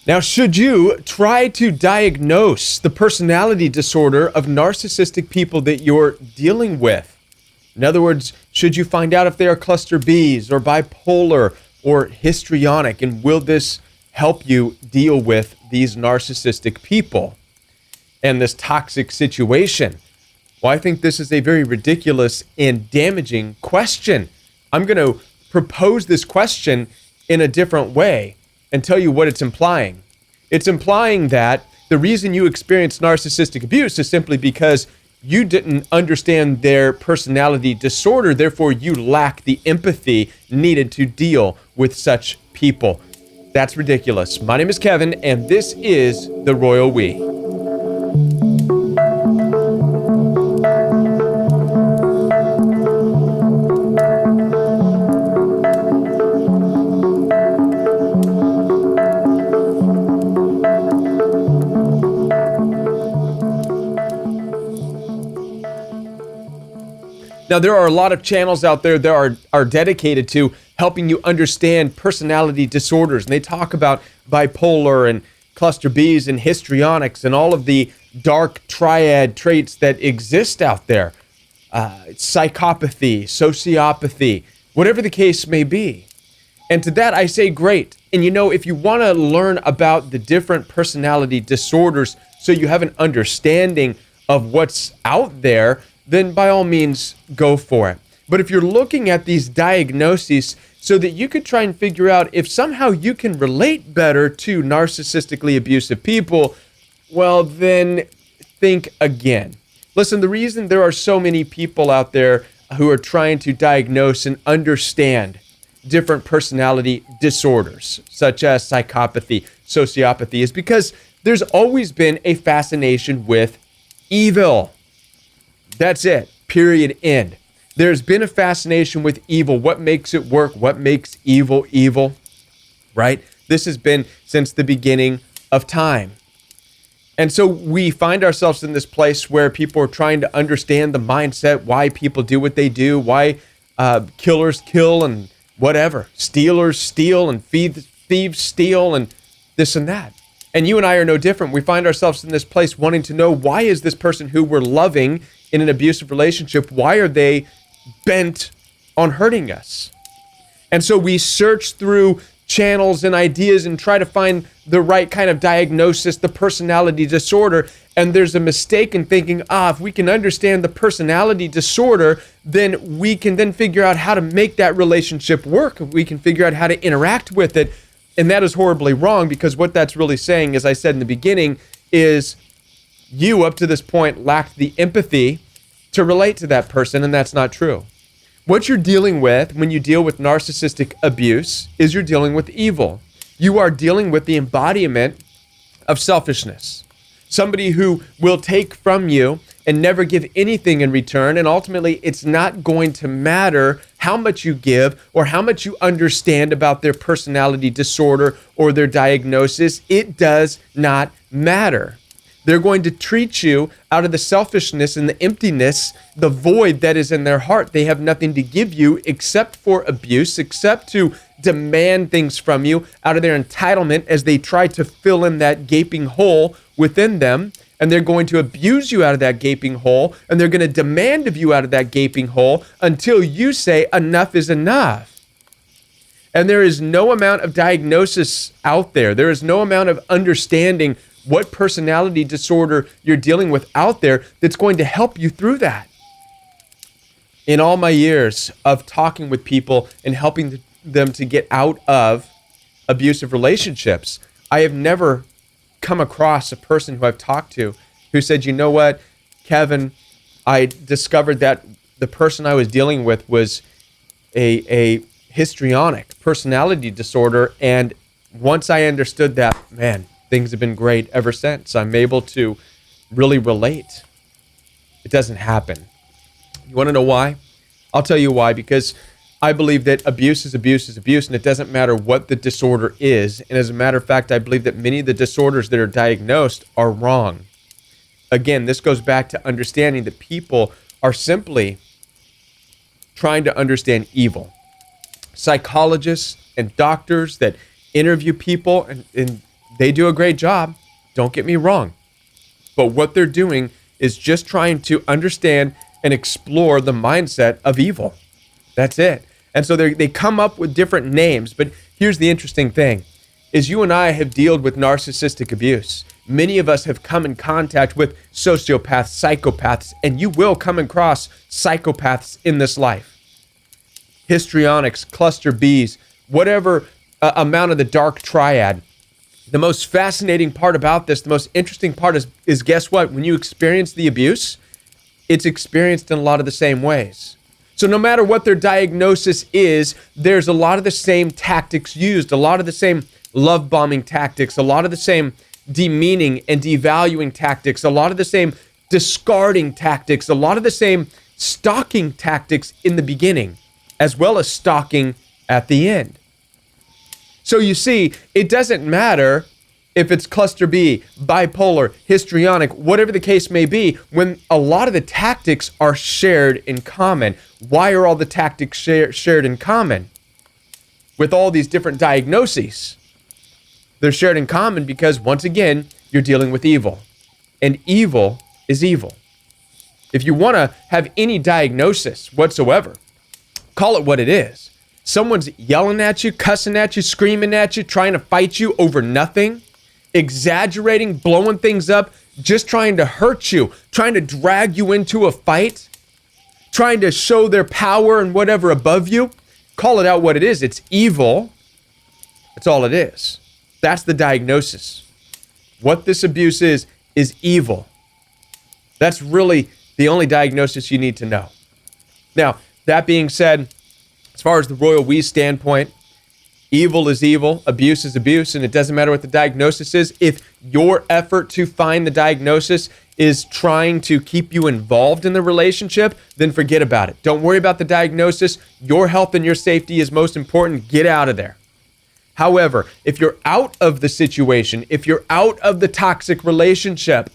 Now, should you try to diagnose the personality disorder of narcissistic people that you're dealing with? In other words, should you find out if they are cluster Bs or bipolar or histrionic? And will this help you deal with these narcissistic people and this toxic situation? Well, I think this is a very ridiculous and damaging question. I'm going to propose this question in a different way and tell you what it's implying. It's implying that the reason you experience narcissistic abuse is simply because you didn't understand their personality disorder, therefore you lack the empathy needed to deal with such people. That's ridiculous. My name is Kevin, and this is The Royal We. Now, there are a lot of channels out there that are dedicated to helping you understand personality disorders. And they talk about bipolar and cluster Bs and histrionics and all of the dark triad traits that exist out there. Psychopathy, sociopathy, whatever the case may be. And to that, I say great. And if you want to learn about the different personality disorders so you have an understanding of what's out there, then by all means, go for it. But if you're looking at these diagnoses so that you could try and figure out if somehow you can relate better to narcissistically abusive people, well, then think again. Listen, the reason there are so many people out there who are trying to diagnose and understand different personality disorders, such as psychopathy, sociopathy, is because there's always been a fascination with evil. That's it. Period. End. There's been a fascination with evil. What makes it work? What makes evil evil? Right? This has been since the beginning of time. And so we find ourselves in this place where people are trying to understand the mindset, why people do what they do, why killers kill and whatever, stealers steal and thieves steal and this and that. And you and I are no different. We find ourselves in this place wanting to know, why is this person who we're loving in an abusive relationship, why are they bent on hurting us? And so we search through channels and ideas and try to find the right kind of diagnosis, the personality disorder. And there's a mistake in thinking, if we can understand the personality disorder, then we can then figure out how to make that relationship work. We can figure out how to interact with it. And that is horribly wrong, because what that's really saying, as I said in the beginning, is you up to this point lacked the empathy to relate to that person, and that's not true. What you're dealing with when you deal with narcissistic abuse is you're dealing with evil. You are dealing with the embodiment of selfishness. Somebody who will take from you and never give anything in return, and ultimately it's not going to matter how much you give or how much you understand about their personality disorder or their diagnosis. It does not matter. They're going to treat you out of the selfishness and the emptiness, the void that is in their heart. They have nothing to give you except for abuse, except to demand things from you out of their entitlement as they try to fill in that gaping hole within them. And they're going to abuse you out of that gaping hole, and they're going to demand of you out of that gaping hole until you say enough is enough. And there is no amount of diagnosis out there. There is no amount of understanding what personality disorder you're dealing with out there that's going to help you through that. In all my years of talking with people and helping them to get out of abusive relationships, I have never come across a person who I've talked to who said, you know what, Kevin, I discovered that the person I was dealing with was a histrionic personality disorder, and once I understood that, man, things have been great ever since. I'm able to really relate. It doesn't happen. You want to know why? I'll tell you why, because I believe that abuse is abuse is abuse, and it doesn't matter what the disorder is. And as a matter of fact, I believe that many of the disorders that are diagnosed are wrong. Again, this goes back to understanding that people are simply trying to understand evil. Psychologists and doctors that interview people and They do a great job. Don't get me wrong. But what they're doing is just trying to understand and explore the mindset of evil. That's it. And so they come up with different names. But here's the interesting thing, is you and I have dealt with narcissistic abuse. Many of us have come in contact with sociopaths, psychopaths, and you will come across psychopaths in this life. Histrionics, cluster Bs, whatever amount of the dark triad. The most fascinating part about this, the most interesting part is guess what? When you experience the abuse, it's experienced in a lot of the same ways. So no matter what their diagnosis is, there's a lot of the same tactics used, a lot of the same love bombing tactics, a lot of the same demeaning and devaluing tactics, a lot of the same discarding tactics, a lot of the same stalking tactics in the beginning, as well as stalking at the end. So you see, it doesn't matter if it's cluster B, bipolar, histrionic, whatever the case may be, when a lot of the tactics are shared in common. Why are all the tactics shared in common? With all these different diagnoses, they're shared in common because, once again, you're dealing with evil. And evil is evil. If you want to have any diagnosis whatsoever, call it what it is. Someone's yelling at you, cussing at you, screaming at you, trying to fight you over nothing, exaggerating, blowing things up, just trying to hurt you, trying to drag you into a fight, trying to show their power and whatever above you. Call it out what it is. It's evil. That's all it is. That's the diagnosis. What this abuse is evil. That's really the only diagnosis you need to know. Now, that being said, as far as the royal we standpoint, evil is evil, abuse is abuse, and it doesn't matter what the diagnosis is. If your effort to find the diagnosis is trying to keep you involved in the relationship, then forget about it. Don't worry about the diagnosis. Your health and your safety is most important. Get out of there. However, if you're out of the situation, if you're out of the toxic relationship,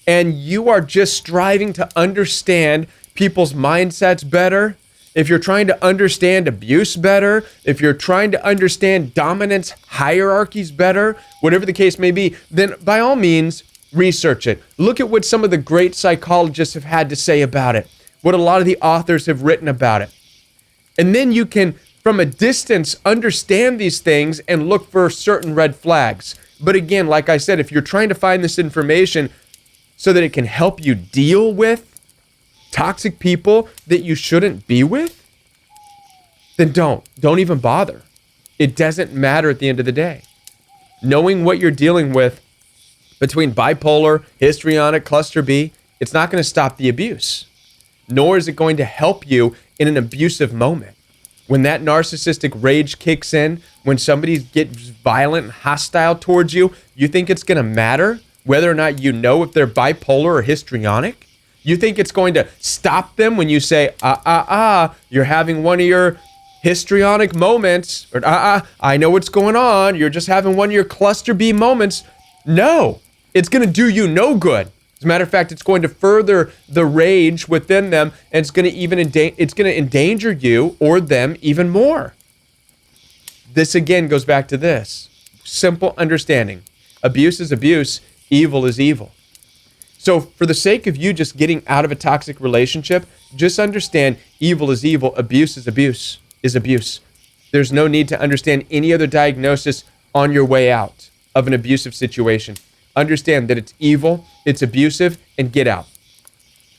and you are just striving to understand people's mindsets better, if you're trying to understand abuse better, if you're trying to understand dominance hierarchies better, whatever the case may be, then by all means, research it. Look at what some of the great psychologists have had to say about it, what a lot of the authors have written about it. And then you can, from a distance, understand these things and look for certain red flags. But again, like I said, if you're trying to find this information so that it can help you deal with toxic people that you shouldn't be with, then don't even bother. It doesn't matter at the end of the day. Knowing what you're dealing with between bipolar, histrionic, cluster B, it's not going to stop the abuse, nor is it going to help you in an abusive moment. When that narcissistic rage kicks in, when somebody gets violent and hostile towards you, you think it's going to matter whether or not you know if they're bipolar or histrionic? You think it's going to stop them when you say, you're having one of your histrionic moments, or I know what's going on, you're just having one of your cluster B moments. No, it's going to do you no good. As a matter of fact, it's going to further the rage within them, and it's going to endanger you or them even more. This again goes back to this simple understanding. Abuse is abuse, evil is evil. So for the sake of you just getting out of a toxic relationship, just understand evil is evil, abuse is abuse, is abuse. There's no need to understand any other diagnosis on your way out of an abusive situation. Understand that it's evil, it's abusive, and get out.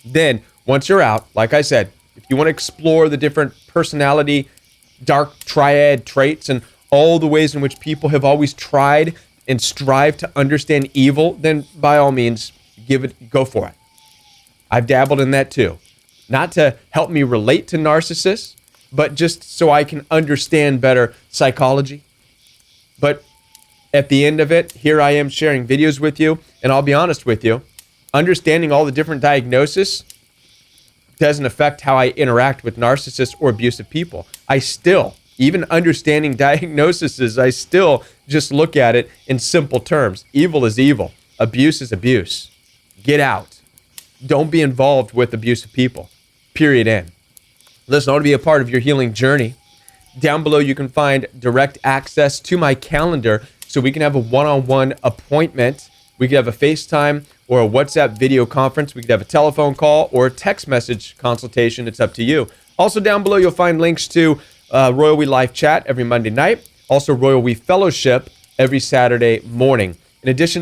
Then, once you're out, like I said, if you want to explore the different personality, dark triad traits, and all the ways in which people have always tried and strived to understand evil, then by all means, go for it. I've dabbled in that too. Not to help me relate to narcissists, but just so I can understand better psychology. But at the end of it, here I am sharing videos with you, and I'll be honest with you, understanding all the different diagnoses doesn't affect how I interact with narcissists or abusive people. I still, even understanding diagnoses, I still just look at it in simple terms. Evil is evil. Abuse is abuse. Get out. Don't be involved with abusive people. Period. End. Listen, I want to be a part of your healing journey. Down below, you can find direct access to my calendar. So so we can have a one-on-one appointment. We could have a FaceTime or a WhatsApp video conference. We could have a telephone call or a text message consultation. It's up to you. Also, down below, you'll find links to Royal We Live Chat every Monday night. Also, Royal We Fellowship every Saturday morning. In addition